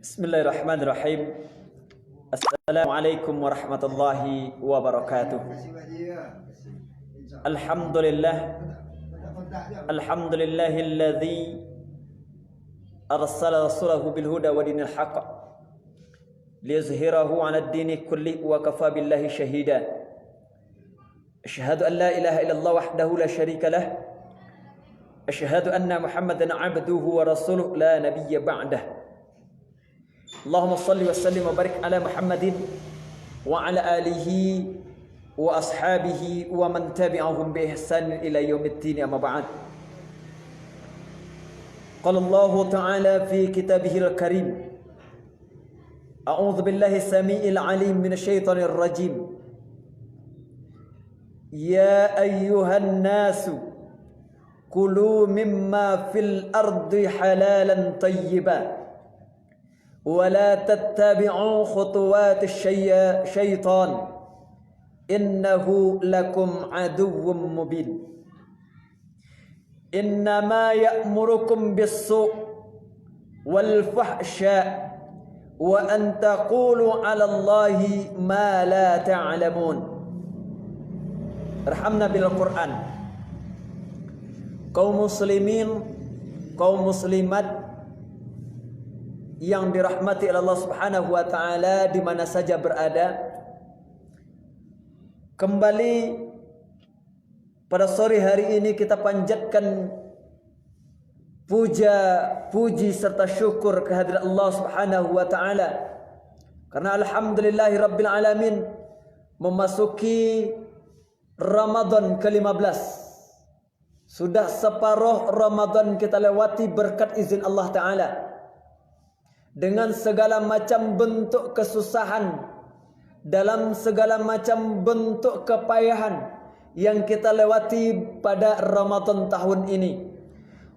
Bismillahirrahmanirrahim. Assalamualaikum warahmatullahi wabarakatuh. Alhamdulillahilladzi arsala rasulahu bil huda wa dinil haqq liyuzhirahu 'ala ad-dini kulli wa kafa billahi shahida. Asyhadu an la ilaha illallah wahdahu la syarika lah. Asyhadu anna Muhammadan 'abduhu wa rasuluhu la nabiyya ba'dah. Allahumma salli wa sallim wa barik ala Muhammadin wa ala alihi wa ashabihi wa man tabi'ahum bi ihsan ila yaumiddin, amma ba'd. Qala Allah ta'ala fi kitabihil karim, a'udzu billahi samii'il 'alim minasy syaithanir rajim. Ya ayyuhan nasu kulu mimma fil ardi halalan tayyiban ولا تتبعوا خطوات الشيطان إنه لكم عدو مبين إنما يأمركم بالسوء والفحشاء وأن تقولوا على الله ما لا تعلمون. ارحمنا بالقرآن. Kaum muslimin, kaum muslimat yang dirahmati oleh Allah Subhanahu wa taala di mana saja berada, kembali pada sore hari ini kita panjatkan puji serta syukur kehadirat Allah Subhanahu wa taala, karena alhamdulillahirabbil alamin memasuki Ramadan ke-15. Sudah separuh Ramadan kita lewati berkat izin Allah taala, dengan segala macam bentuk kesusahan, dalam segala macam bentuk kepayahan yang kita lewati pada Ramadan tahun ini.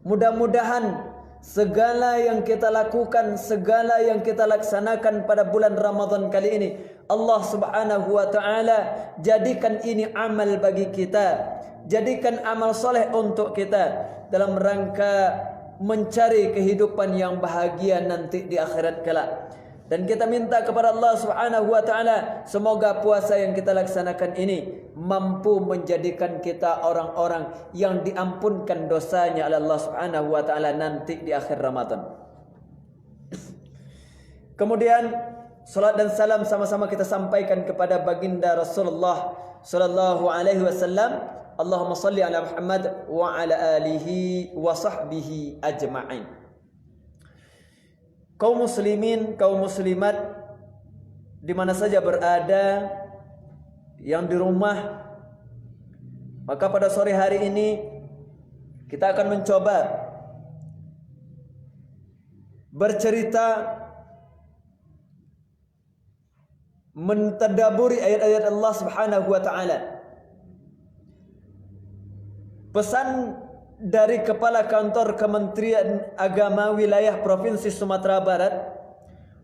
Mudah-mudahan segala yang kita lakukan, segala yang kita laksanakan pada bulan Ramadan kali ini, Allah Subhanahu wa taala jadikan ini amal bagi kita, jadikan amal soleh untuk kita dalam rangka mencari kehidupan yang bahagia nanti di akhirat kelak. Dan kita minta kepada Allah Subhanahu wa taala, semoga puasa yang kita laksanakan ini mampu menjadikan kita orang-orang yang diampunkan dosanya oleh Allah Subhanahu wa taala nanti di akhir Ramadan. Kemudian salat dan salam sama-sama kita sampaikan kepada baginda Rasulullah sallallahu alaihi wasallam. Allahumma salli ala Muhammad wa ala alihi wa sahbihi ajma'in. Kaum muslimin, kaum muslimat di mana saja berada, yang di rumah, maka pada sore hari ini kita akan mencoba bercerita, mentadaburi ayat-ayat Allah Subhanahu wa taala. Pesan dari Kepala Kantor Kementerian Agama Wilayah Provinsi Sumatera Barat,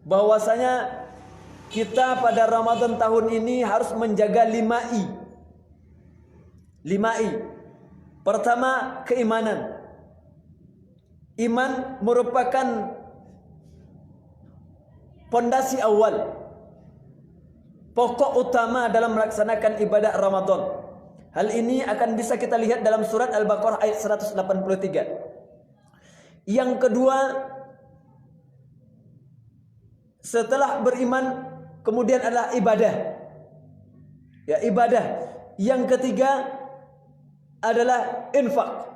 bahwasanya kita pada Ramadan tahun ini harus menjaga 5I. 5I. Pertama, keimanan. Iman merupakan pondasi awal, pokok utama dalam melaksanakan ibadah Ramadan. Hal ini akan bisa kita lihat dalam surat Al-Baqarah ayat 183. Yang kedua, setelah beriman kemudian adalah ibadah. Ya, ibadah. Yang ketiga adalah infak.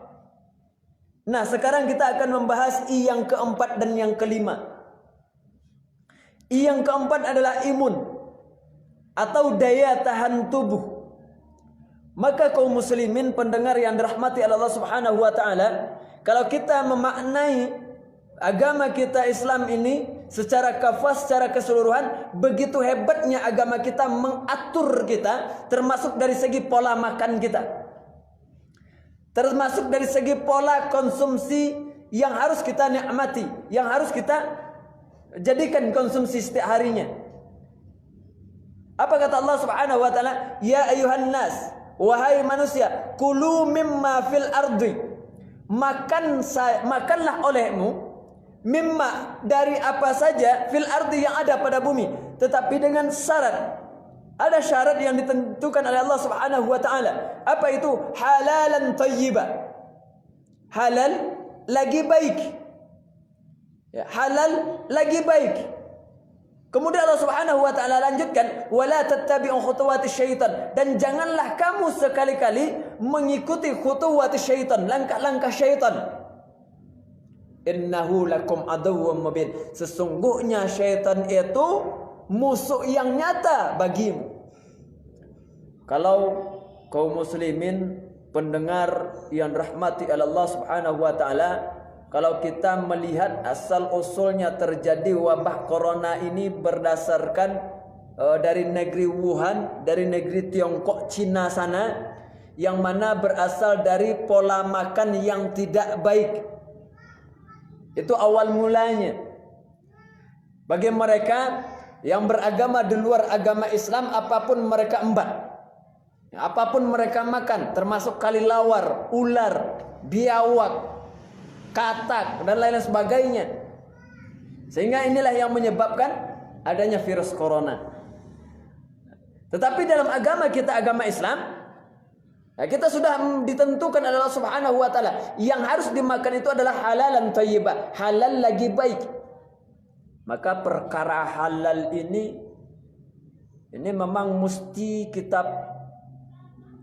Nah, sekarang kita akan membahas I yang keempat dan yang kelima. I yang keempat adalah imun atau daya tahan tubuh. Maka kaum muslimin pendengar yang dirahmati Allah Subhanahu wa taala, kalau kita memaknai agama kita Islam ini secara kafah, secara keseluruhan, begitu hebatnya agama kita mengatur kita, termasuk dari segi pola makan kita, termasuk dari segi pola konsumsi yang harus kita nikmati, yang harus kita jadikan konsumsi setiap harinya. Apa kata Allah Subhanahu wa taala? Ya ayuhan nas, wahai manusia, kulu mimma fil ardi, makanlah olehmu mimma dari apa saja fil ardi yang ada pada bumi, tetapi dengan syarat. Ada syarat yang ditentukan oleh Allah Subhanahu wa taala. Apa itu? Halalan thayyiba. Halal lagi baik. Ya, halal lagi baik. Kemudian Allah Subhanahu wa taala lanjutkan, wala tattabi'u khutuwatis syaitan, dan janganlah kamu sekali-kali mengikuti khutuwatis syaitan, langkah-langkah syaitan. Innahu lakum aduwwum mubin. Sesungguhnya syaitan itu musuh yang nyata bagimu. Kalau kaum muslimin pendengar yang rahmati Allah Subhanahu wa taala, kalau kita melihat asal usulnya terjadi wabah corona ini berdasarkan dari negeri Wuhan, dari negeri Tiongkok, Cina sana, yang mana berasal dari pola makan yang tidak baik. Itu awal mulanya. Bagi mereka yang beragama di luar agama Islam, apapun mereka embat, apapun mereka makan, termasuk kelelawar, ular, biawak, katak, dan lain sebagainya. Sehingga inilah yang menyebabkan adanya virus corona. Tetapi dalam agama kita, agama Islam, kita sudah ditentukan oleh Allah Subhanahu wa taala, yang harus dimakan itu adalah halalan thayyibah, halal lagi baik. Maka perkara halal ini memang mesti kita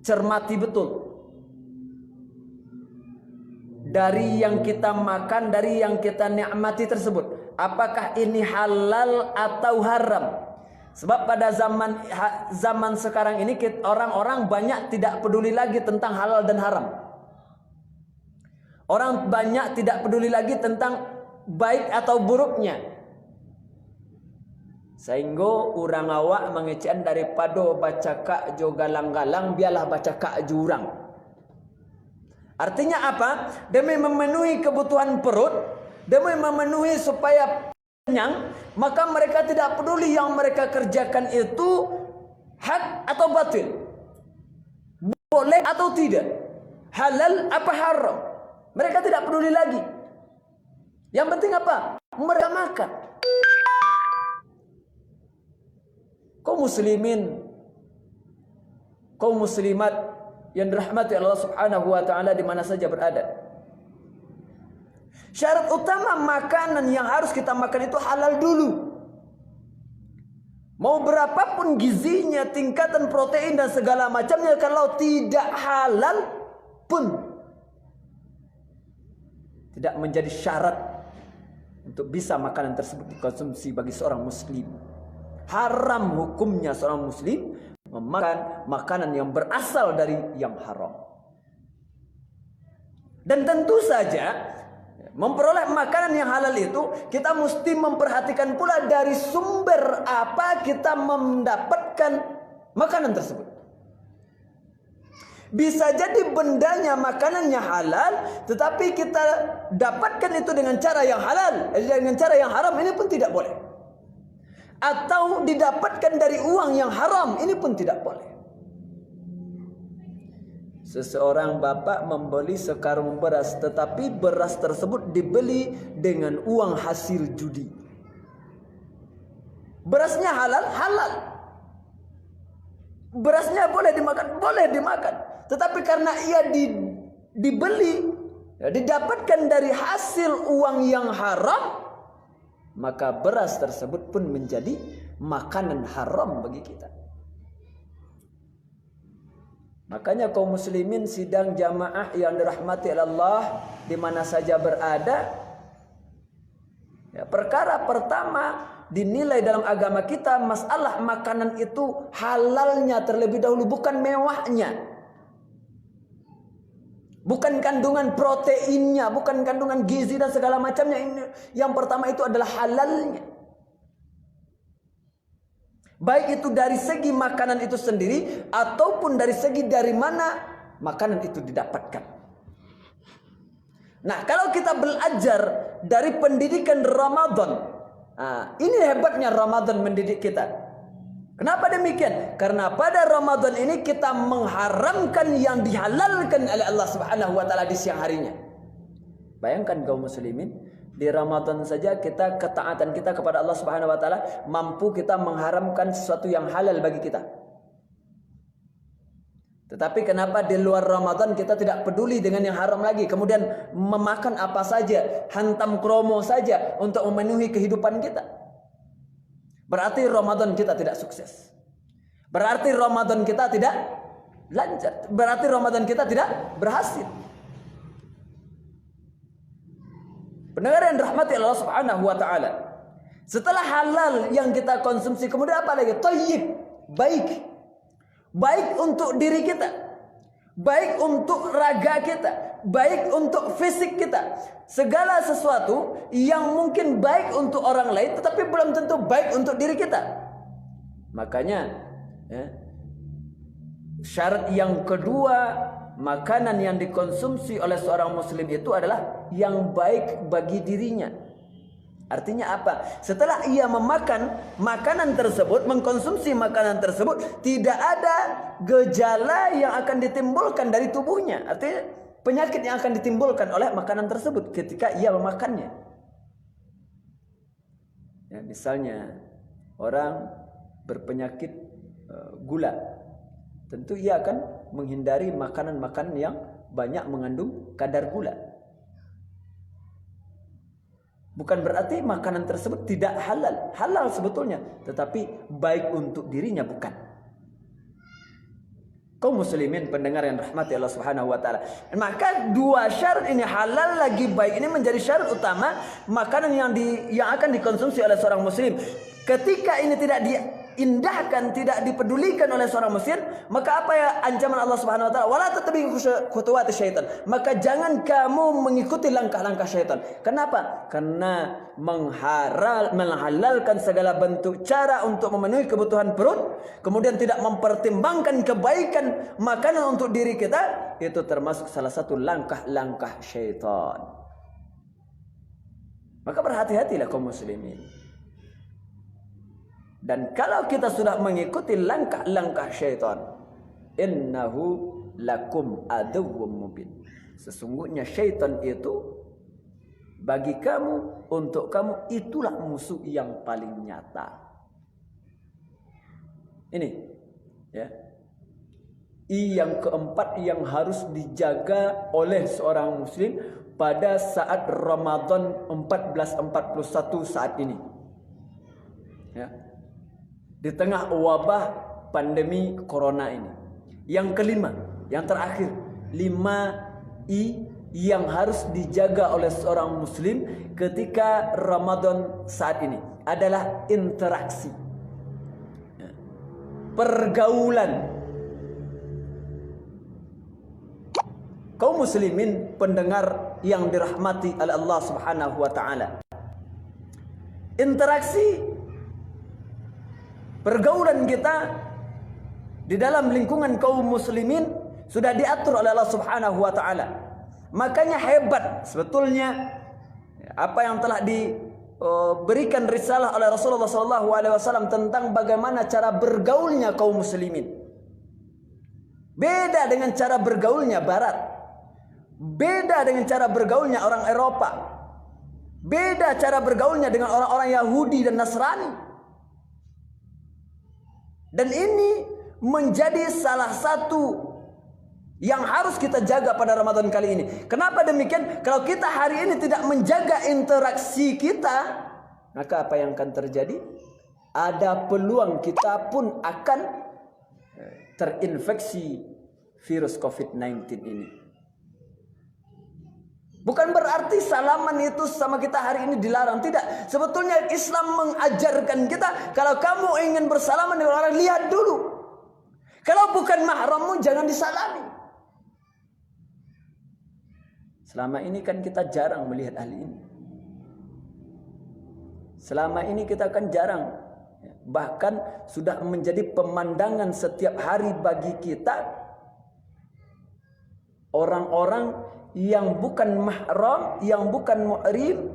cermati betul. Dari yang kita makan, dari yang kita nikmati tersebut, apakah ini halal atau haram? Sebab pada zaman sekarang ini orang-orang banyak tidak peduli lagi tentang halal dan haram. Orang banyak tidak peduli lagi tentang baik atau buruknya. Sehingga orang awak mengecean daripada baca kak jo galang-galang, biarlah baca kak jurang. Artinya apa? Demi memenuhi kebutuhan perut, demi memenuhi supaya kenyang, maka mereka tidak peduli yang mereka kerjakan itu hak atau batil, boleh atau tidak, halal apa haram. Mereka tidak peduli lagi. Yang penting apa? Mereka makan. Kaum muslimin, kaum muslimat yang dirahmati Allah Subhanahu wa taala di mana saja berada. Syarat utama makanan yang harus kita makan itu halal dulu. Mau berapapun gizinya, tingkatan protein dan segala macamnya, kalau tidak halal pun tidak menjadi syarat untuk bisa makanan tersebut dikonsumsi bagi seorang muslim. Haram hukumnya seorang muslim memakan makanan yang berasal dari yang haram. Dan tentu saja memperoleh makanan yang halal itu kita mesti memperhatikan pula dari sumber apa kita mendapatkan makanan tersebut. Bisa jadi bendanya makanannya halal, tetapi kita dapatkan itu dengan cara yang halal, dengan cara yang haram, ini pun tidak boleh. Atau didapatkan dari uang yang haram, ini pun tidak boleh. Seseorang bapak membeli sekarung beras, tetapi beras tersebut dibeli dengan uang hasil judi. Berasnya halal, halal. Berasnya boleh dimakan, boleh dimakan. Tetapi karena ia dibeli, didapatkan dari hasil uang yang haram, maka beras tersebut pun menjadi makanan haram bagi kita. Makanya kaum muslimin sidang jamaah yang dirahmati Allah di mana saja berada, ya, perkara pertama dinilai dalam agama kita masalah makanan itu halalnya terlebih dahulu, bukan mewahnya. Bukan kandungan proteinnya, bukan kandungan gizi dan segala macamnya. Yang pertama itu adalah halalnya. Baik itu dari segi makanan itu sendiri, ataupun dari segi dari mana makanan itu didapatkan. Nah, kalau kita belajar dari pendidikan Ramadan, ini hebatnya Ramadan mendidik kita. Kenapa demikian? Karena pada Ramadan ini kita mengharamkan yang dihalalkan oleh Allah Subhanahu wa taala di siang harinya. Bayangkan kaum muslimin, Di Ramadan saja kita, ketaatan kita kepada Allah Subhanahu wa taala mampu kita mengharamkan sesuatu yang halal bagi kita. Tetapi kenapa di luar Ramadan kita tidak peduli dengan yang haram lagi, kemudian memakan apa saja, hantam kromo saja untuk memenuhi kehidupan kita? Berarti Ramadan kita tidak sukses. Berarti Ramadan kita tidak lancar. Berarti Ramadan kita tidak berhasil. Pendengar yang dirahmati Allah Subhanahu wa taala. Setelah halal yang kita konsumsi, kemudian apa lagi? Thayyib, baik. Baik untuk diri kita. Baik untuk raga kita, baik untuk fisik kita. Segala sesuatu yang mungkin baik untuk orang lain tetapi belum tentu baik untuk diri kita. Makanya syarat yang kedua, makanan yang dikonsumsi oleh seorang muslim itu adalah yang baik bagi dirinya. Artinya apa? Setelah ia memakan makanan tersebut, mengkonsumsi makanan tersebut, tidak ada gejala yang akan ditimbulkan dari tubuhnya. Artinya penyakit yang akan ditimbulkan oleh makanan tersebut ketika ia memakannya. Ya, misalnya orang berpenyakit gula, tentu ia akan menghindari makanan-makanan yang banyak mengandung kadar gula. Bukan berarti makanan tersebut tidak halal. Halal sebetulnya, tetapi baik untuk dirinya bukan. Kaum muslimin pendengar yang rahmati Allah Subhanahu wa taala. Maka dua syarat ini, halal lagi baik, ini menjadi syarat utama makanan yang akan dikonsumsi oleh seorang muslim. Ketika ini tidak diindahkan, tidak dipedulikan oleh seorang muslim, maka apa ya ancaman Allah Subhanahu wa taala? Wala tattabi'u khutuwati syaitan. Maka jangan kamu mengikuti langkah-langkah syaitan. Kenapa? Karena menghalalkan segala bentuk cara untuk memenuhi kebutuhan perut, kemudian tidak mempertimbangkan kebaikan makanan untuk diri kita, itu termasuk salah satu langkah-langkah syaitan. Maka berhati-hatilah kaum muslimin. Dan kalau kita sudah mengikuti langkah-langkah syaitan, innahu lakum aduwwum mubin. Sesungguhnya syaitan itu bagi kamu, untuk kamu, itulah musuh yang paling nyata. Ini ya. Yang keempat yang harus dijaga oleh seorang muslim pada saat Ramadan 1441 saat ini. Ya. Di tengah wabah pandemi corona ini. Yang kelima, yang terakhir, 5I yang harus dijaga oleh seorang muslim ketika Ramadan saat ini adalah interaksi, pergaulan. Kaum muslimin pendengar yang dirahmati oleh Allah Subhanahu wa taala. Interaksi, pergaulan kita di dalam lingkungan kaum muslimin sudah diatur oleh Allah Subhanahu wa taala. Makanya hebat sebetulnya apa yang telah diberikan risalah oleh Rasulullah SAW tentang bagaimana cara bergaulnya kaum muslimin. Beda dengan cara bergaulnya Barat, beda dengan cara bergaulnya orang Eropa, beda cara bergaulnya dengan orang-orang Yahudi dan Nasrani. Dan ini menjadi salah satu yang harus kita jaga pada Ramadan kali ini. Kenapa demikian? Kalau kita hari ini tidak menjaga interaksi kita, maka apa yang akan terjadi? Ada peluang kita pun akan terinfeksi virus COVID-19 ini. Bukan berarti salaman itu sama kita hari ini dilarang. Tidak. Sebetulnya Islam mengajarkan kita, kalau kamu ingin bersalaman dengan orang, lihat dulu. Kalau bukan mahrammu, jangan disalami. Selama ini kan kita jarang melihat hal ini. Selama ini kita kan jarang. Bahkan sudah menjadi pemandangan setiap hari bagi kita. Orang-orang yang bukan mahram, yang bukan mu'rim,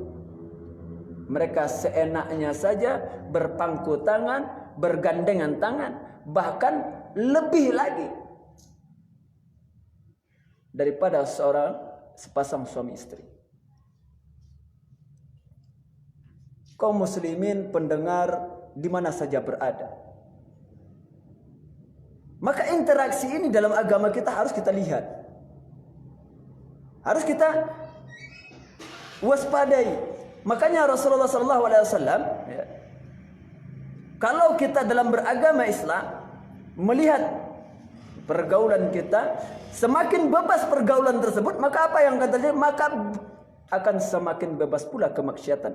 mereka seenaknya saja berpangku tangan, bergandengan tangan, bahkan lebih lagi daripada sepasang suami istri. kaum muslimin pendengar di mana saja berada. Maka interaksi ini dalam agama kita harus kita lihat. Harus kita waspadai. Makanya Rasulullah SAW, ya, kalau kita dalam beragama Islam melihat pergaulan kita, semakin bebas pergaulan tersebut, maka apa yang akan terjadi? Maka akan semakin bebas pula kemaksiatan.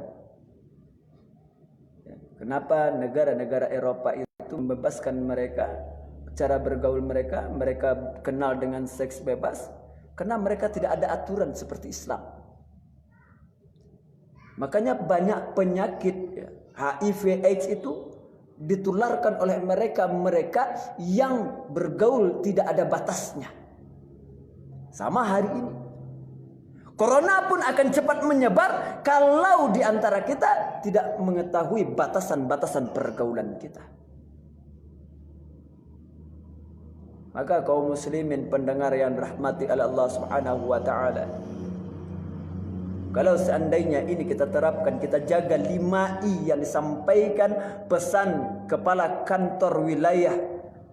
Ya, kenapa negara-negara Eropa itu membebaskan mereka, cara bergaul mereka, mereka kenal dengan seks bebas, karena mereka tidak ada aturan seperti Islam. Makanya banyak penyakit, ya, HIV AIDS itu ditularkan oleh mereka yang bergaul tidak ada batasnya. Sama hari ini. Corona pun akan cepat menyebar kalau di antara kita tidak mengetahui batasan-batasan pergaulan kita. Maka kaum muslimin pendengar yang dirahmati oleh Allah Subhanahu wa taala, kalau seandainya ini kita terapkan, kita jaga 5I yang disampaikan pesan kepala kantor wilayah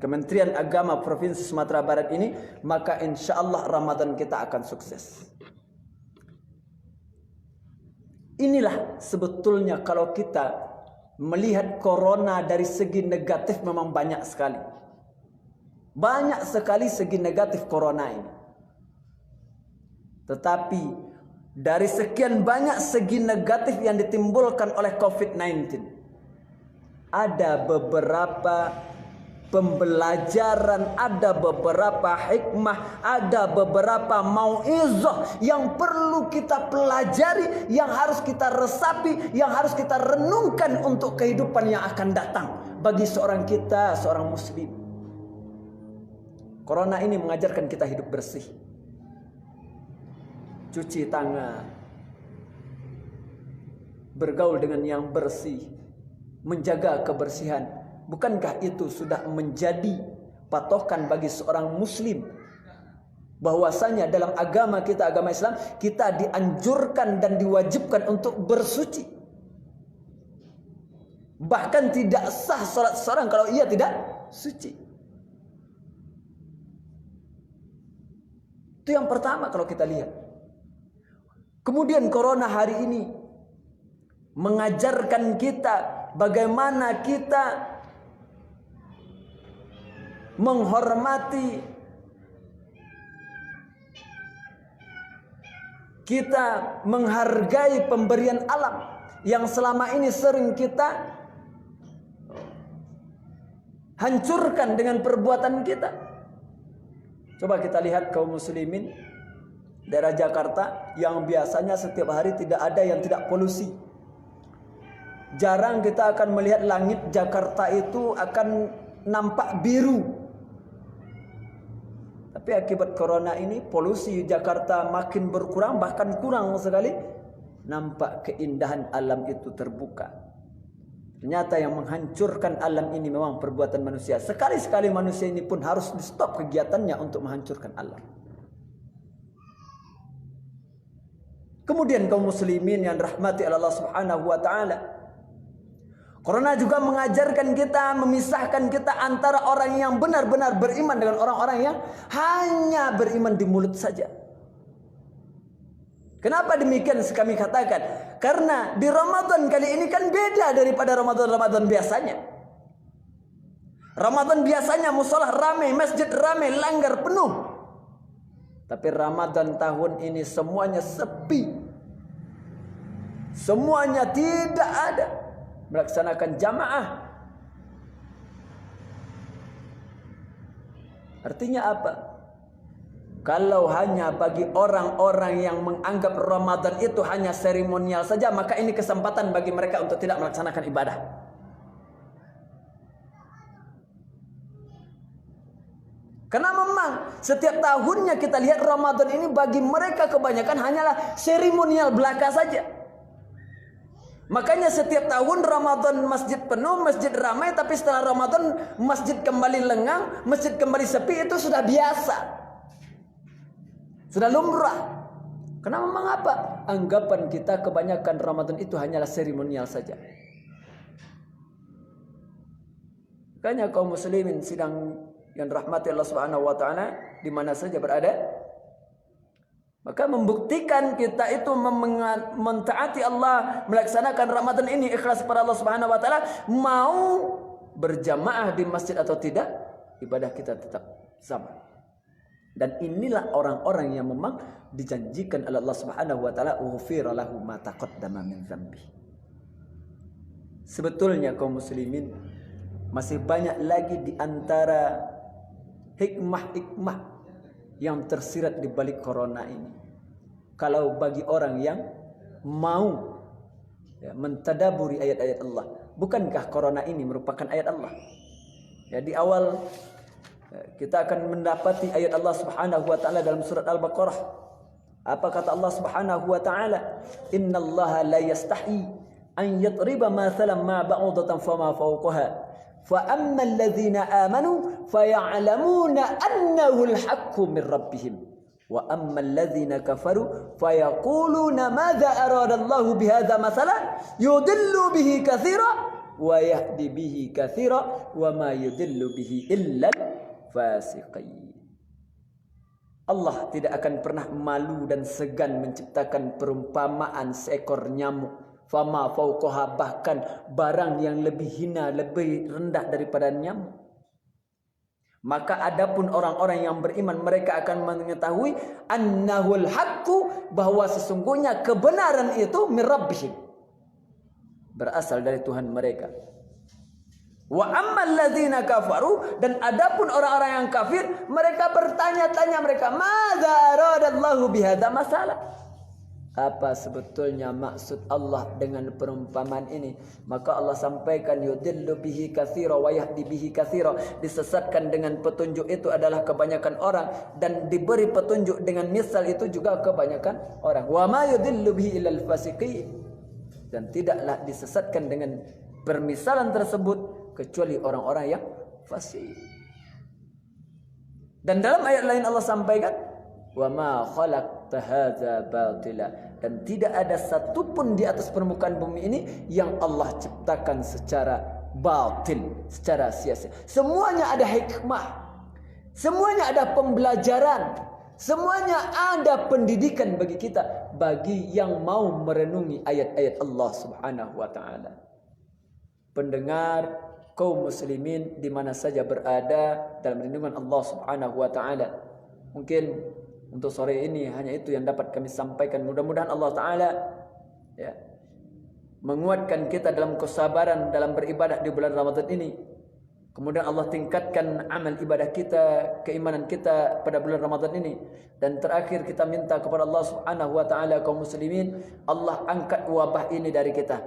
Kementerian Agama Provinsi Sumatera Barat ini, maka insya Allah Ramadan kita akan sukses. Inilah sebetulnya kalau kita melihat corona dari segi negatif memang banyak sekali. Banyak sekali segi negatif corona ini. Tetapi dari sekian banyak segi negatif yang ditimbulkan oleh COVID-19, ada beberapa pembelajaran, ada beberapa hikmah, ada beberapa mau'izah yang perlu kita pelajari, yang harus kita resapi, yang harus kita renungkan untuk kehidupan yang akan datang bagi seorang kita, seorang muslim. Corona ini mengajarkan kita hidup bersih, cuci tangan, bergaul dengan yang bersih, menjaga kebersihan. Bukankah itu sudah menjadi patokan bagi seorang muslim, bahwasanya dalam agama kita, agama Islam, kita dianjurkan dan diwajibkan untuk bersuci. Bahkan tidak sah salat seorang kalau ia tidak suci. Itu yang pertama kalau kita lihat. Kemudian corona hari ini mengajarkan kita bagaimana kita menghormati, kita menghargai pemberian alam yang selama ini sering kita hancurkan dengan perbuatan kita. Coba kita lihat kaum muslimin daerah Jakarta yang biasanya setiap hari tidak ada yang tidak polusi. Jarang kita akan melihat langit Jakarta itu akan nampak biru. Tapi akibat corona ini polusi Jakarta makin berkurang, bahkan kurang sekali. Nampak keindahan alam itu terbuka. Ternyata yang menghancurkan alam ini memang perbuatan manusia. Sekali-sekali manusia ini pun harus di stop kegiatannya untuk menghancurkan alam. Kemudian kaum muslimin yang dirahmati Allah Subhanahu wa taala, corona juga mengajarkan kita, memisahkan kita antara orang yang benar-benar beriman dengan orang-orang yang hanya beriman di mulut saja. Kenapa demikian kami katakan? Karena di Ramadan kali ini kan beda daripada Ramadan-Ramadan biasanya. Ramadan biasanya musola ramai, masjid ramai, langgar penuh. Tapi Ramadan tahun ini semuanya sepi. Semuanya tidak ada melaksanakan jamaah. Artinya apa? Kalau hanya bagi orang-orang yang menganggap Ramadan itu hanya seremonial saja, maka ini kesempatan bagi mereka untuk tidak melaksanakan ibadah. Karena memang setiap tahunnya kita lihat Ramadan ini bagi mereka kebanyakan hanyalah seremonial belaka saja. Makanya setiap tahun Ramadan masjid penuh, masjid ramai, tapi setelah Ramadan masjid kembali lengang, masjid kembali sepi, itu sudah biasa. Sudah lumrah. Kenapa mengapa? Anggapan kita kebanyakan Ramadan itu hanyalah seremonial saja. Makanya kaum muslimin sidang yang rahmati Allah Subhanahu wa taala di mana saja berada, maka membuktikan kita itu mentaati Allah, melaksanakan Ramadan ini ikhlas kepada Allah Subhanahu wa taala, mau berjamaah di masjid atau tidak, ibadah kita tetap sama. Dan inilah orang-orang yang memang dijanjikan oleh Allah Subhanahu wa taala, "Ghufira lahu ma taqaddama min dzambi." Sebetulnya kaum muslimin masih banyak lagi di antara hikmah-hikmah yang tersirat di balik corona ini. Kalau bagi orang yang mau mentadaburi ayat-ayat Allah, bukankah corona ini merupakan ayat Allah? Ya, di awal kita akan mendapati ayat Allah Subhanahu wa taala dalam surat Al-Baqarah. Apa kata Allah Subhanahu wa taala? "Innallaha la yastahi an yadriba mathalan ma ba'udatan fama fawqaha. فَأَمَّا الَّذِينَ آمَنُوا فَيَعْلَمُونَ أَنَّهُ الْحَقُّ مِنْ رَبِّهِمْ وَأَمَّا الَّذِينَ كَفَرُوا فَيَقُولُونَ مَاذَا أَرَادَ اللَّهُ بِهَذَا مَثَلًا يُضِلُّ بِهِ كَثِيرًا وَيَهْدِي بِهِ كَثِيرًا وَمَا يُضِلُّ بِهِ إِلَّا الْفَاسِقِينَ." Allah tidak akan pernah malu dan segan menciptakan perumpamaan seekor nyamuk. Fama fauqaha, bahkan barang yang lebih hina, lebih rendah daripada nyamuk. Maka adapun orang-orang yang beriman, mereka akan mengetahui annahul haqqu, bahwa sesungguhnya kebenaran itu min rabbihim, berasal dari Tuhan mereka. Wa ammal ladzina kafaru, dan adapun orang-orang yang kafir, mereka bertanya-tanya, mereka madza aradallahu bihadza masalah, apa sebetulnya maksud Allah dengan perumpamaan ini? Maka Allah sampaikan, yudillu bihi katsira wa yahdi bihi katsira, disesatkan dengan petunjuk itu adalah kebanyakan orang, dan diberi petunjuk dengan misal itu juga kebanyakan orang. Wa ma yudillu bihi illal fasiqin, dan tidaklah disesatkan dengan permisalan tersebut kecuali orang-orang yang fasik. Dan dalam ayat lain Allah sampaikan, wa ma khalaqta hadza batila, dan tidak ada satupun di atas permukaan bumi ini yang Allah ciptakan secara batil, secara sia-sia. Semuanya ada hikmah, semuanya ada pembelajaran, semuanya ada pendidikan bagi kita, bagi yang mau merenungi ayat-ayat Allah Subhanahu wa taala. Pendengar kaum muslimin di mana saja berada dalam lindungan Allah Subhanahu wa taala, mungkin untuk sore ini hanya itu yang dapat kami sampaikan. Mudah-mudahan Allah Ta'ala menguatkan kita dalam kesabaran dalam beribadah di bulan Ramadan ini. Kemudian Allah tingkatkan amal ibadah kita, keimanan kita pada bulan Ramadan ini. Dan terakhir kita minta kepada Allah Subhanahu wa Ta'ala, kaum muslimin, Allah angkat wabah ini dari kita.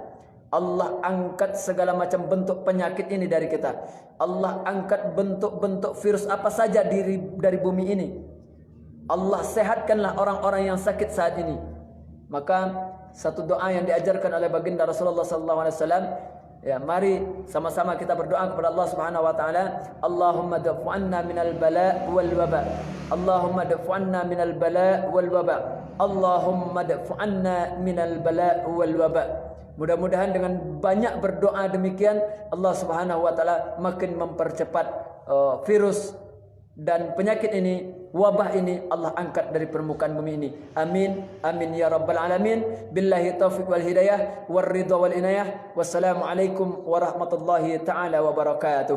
Allah angkat segala macam bentuk penyakit ini dari kita. Allah angkat bentuk-bentuk virus apa saja dari bumi ini. Allah sehatkanlah orang-orang yang sakit saat ini. Maka satu doa yang diajarkan oleh baginda Rasulullah sallallahu alaihi wasallam, ya, mari sama-sama kita berdoa kepada Allah Subhanahu wa taala, Allahumma da'fu anna minal bala' wal waba. Allahumma da'fu anna minal bala' wal waba. Allahumma da'fu anna minal bala' wal waba. Mudah-mudahan dengan banyak berdoa demikian, Allah Subhanahu wa taala makin mempercepat virus dan penyakit ini, wabah ini Allah angkat dari permukaan bumi ini. Amin, amin ya rabbal alamin. Billahi taufiq wal hidayah wal ridha wal inayah. Wassalamualaikum warahmatullahi taala wabarakatuh.